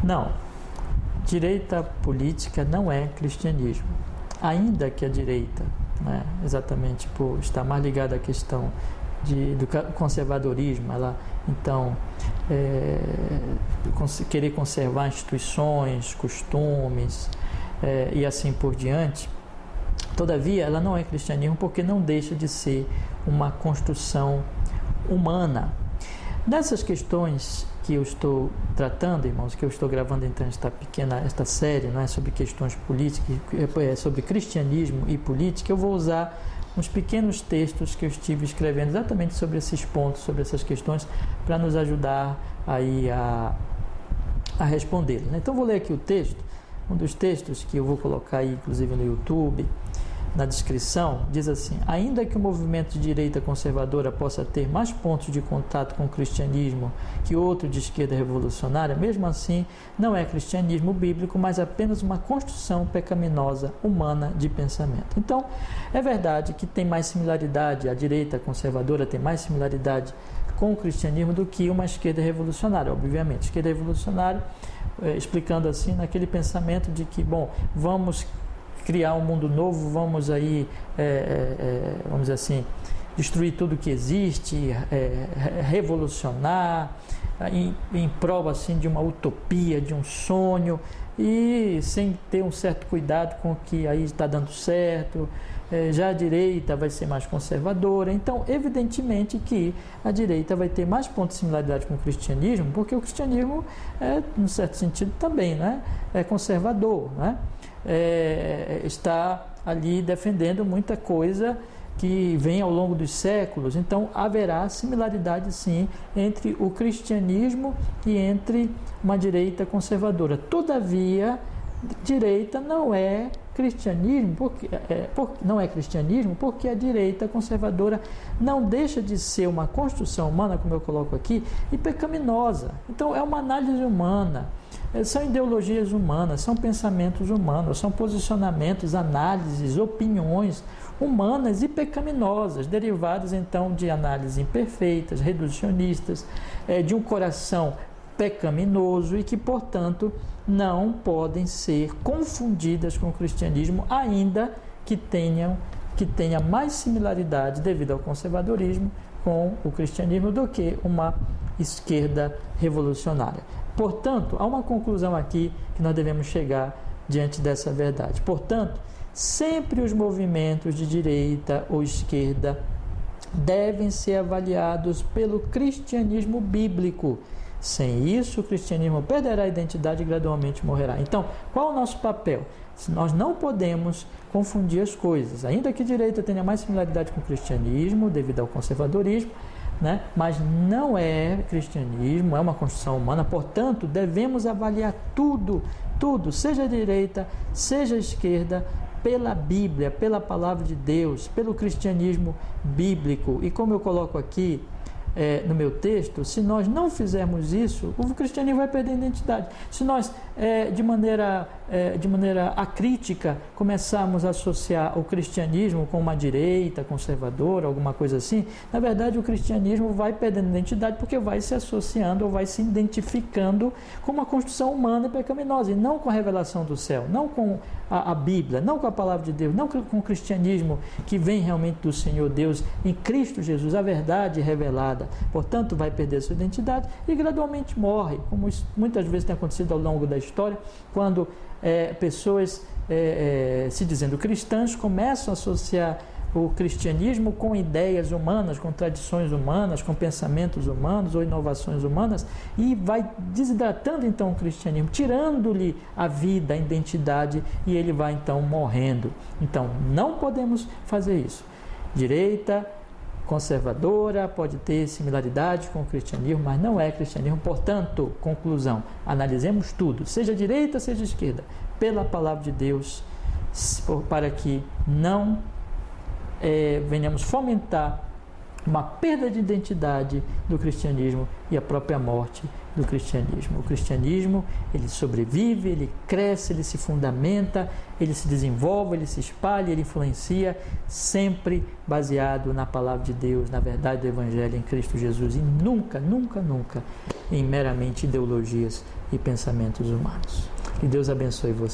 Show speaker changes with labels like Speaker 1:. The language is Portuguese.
Speaker 1: Não, direita política não é cristianismo. Ainda que a direita, né, exatamente por estar mais ligada à questão do conservadorismo, ela então querer conservar instituições, costumes e assim por diante, todavia ela não é cristianismo porque não deixa de ser uma construção humana. Nessas questões que eu estou tratando, irmãos, que eu estou gravando então esta série, não é, sobre questões políticas, sobre cristianismo e política, eu vou usar uns pequenos textos que eu estive escrevendo exatamente sobre esses pontos, sobre essas questões, para nos ajudar aí a respondê-las. Então vou ler aqui o texto, um dos textos que eu vou colocar aí, inclusive no YouTube, na descrição, diz assim: ainda que o movimento de direita conservadora possa ter mais pontos de contato com o cristianismo que outro de esquerda revolucionária, mesmo assim não é cristianismo bíblico, mas apenas uma construção pecaminosa humana de pensamento. Então, é verdade que tem mais similaridade, a direita conservadora tem mais similaridade com o cristianismo do que uma esquerda revolucionária, obviamente. Esquerda revolucionária, explicando assim, naquele pensamento de que, bom, vamos criar um mundo novo, vamos aí, vamos dizer assim, destruir tudo que existe, revolucionar, em prol assim, de uma utopia, de um sonho, e sem ter um certo cuidado com o que aí está dando certo. Já a direita vai ser mais conservadora. Então, evidentemente que a direita vai ter mais pontos de similaridade com o cristianismo, porque o cristianismo, num certo sentido, também, né, é conservador, né? Está ali defendendo muita coisa que vem ao longo dos séculos. Então haverá similaridade sim entre o cristianismo e entre uma direita conservadora. Todavia, direita não é cristianismo, porque a direita conservadora não deixa de ser uma construção humana, como eu coloco aqui, e pecaminosa. Então é uma análise humana. São ideologias humanas, são pensamentos humanos, são posicionamentos, análises, opiniões humanas e pecaminosas, derivadas então de análises imperfeitas, reducionistas, de um coração pecaminoso e que, portanto, não podem ser confundidas com o cristianismo, ainda que tenha mais similaridade devido ao conservadorismo com o cristianismo do que uma esquerda revolucionária. Portanto, há uma conclusão aqui que nós devemos chegar diante dessa verdade. Portanto, sempre os movimentos de direita ou esquerda devem ser avaliados pelo cristianismo bíblico. Sem isso, o cristianismo perderá a identidade e gradualmente morrerá. Então, qual é o nosso papel? Nós não podemos confundir as coisas. Ainda que a direita tenha mais similaridade com o cristianismo, devido ao conservadorismo, né? Mas não é cristianismo, é uma construção humana. Portanto, devemos avaliar tudo, seja a direita, seja a esquerda, pela Bíblia, pela palavra de Deus, pelo cristianismo bíblico. E como eu coloco aqui no meu texto, se nós não fizermos isso, o cristianismo vai perder a identidade. Se nós, de maneira acrítica, começarmos a associar o cristianismo com uma direita conservadora, alguma coisa assim, na verdade o cristianismo vai perdendo identidade porque vai se associando ou vai se identificando com uma construção humana e pecaminosa, e não com a revelação do céu, não com a Bíblia, não com a palavra de Deus, não com o cristianismo que vem realmente do Senhor Deus em Cristo Jesus, a verdade revelada. Portanto, vai perder sua identidade e gradualmente morre, como isso muitas vezes tem acontecido ao longo da história, quando pessoas se dizendo cristãs começam a associar o cristianismo com ideias humanas, com tradições humanas, com pensamentos humanos ou inovações humanas, e vai desidratando então o cristianismo, tirando-lhe a vida, a identidade, e ele vai então morrendo. Então, não podemos fazer isso. Direita conservadora pode ter similaridade com o cristianismo, mas não é cristianismo. Portanto, conclusão, analisemos tudo, seja direita, seja esquerda, pela palavra de Deus, para que não venhamos fomentar uma perda de identidade do cristianismo e a própria morte do cristianismo. O cristianismo, ele sobrevive, ele cresce, ele se fundamenta, ele se desenvolve, ele se espalha, ele influencia, sempre baseado na palavra de Deus, na verdade do Evangelho em Cristo Jesus, e nunca, nunca, nunca em meramente ideologias e pensamentos humanos. Que Deus abençoe você.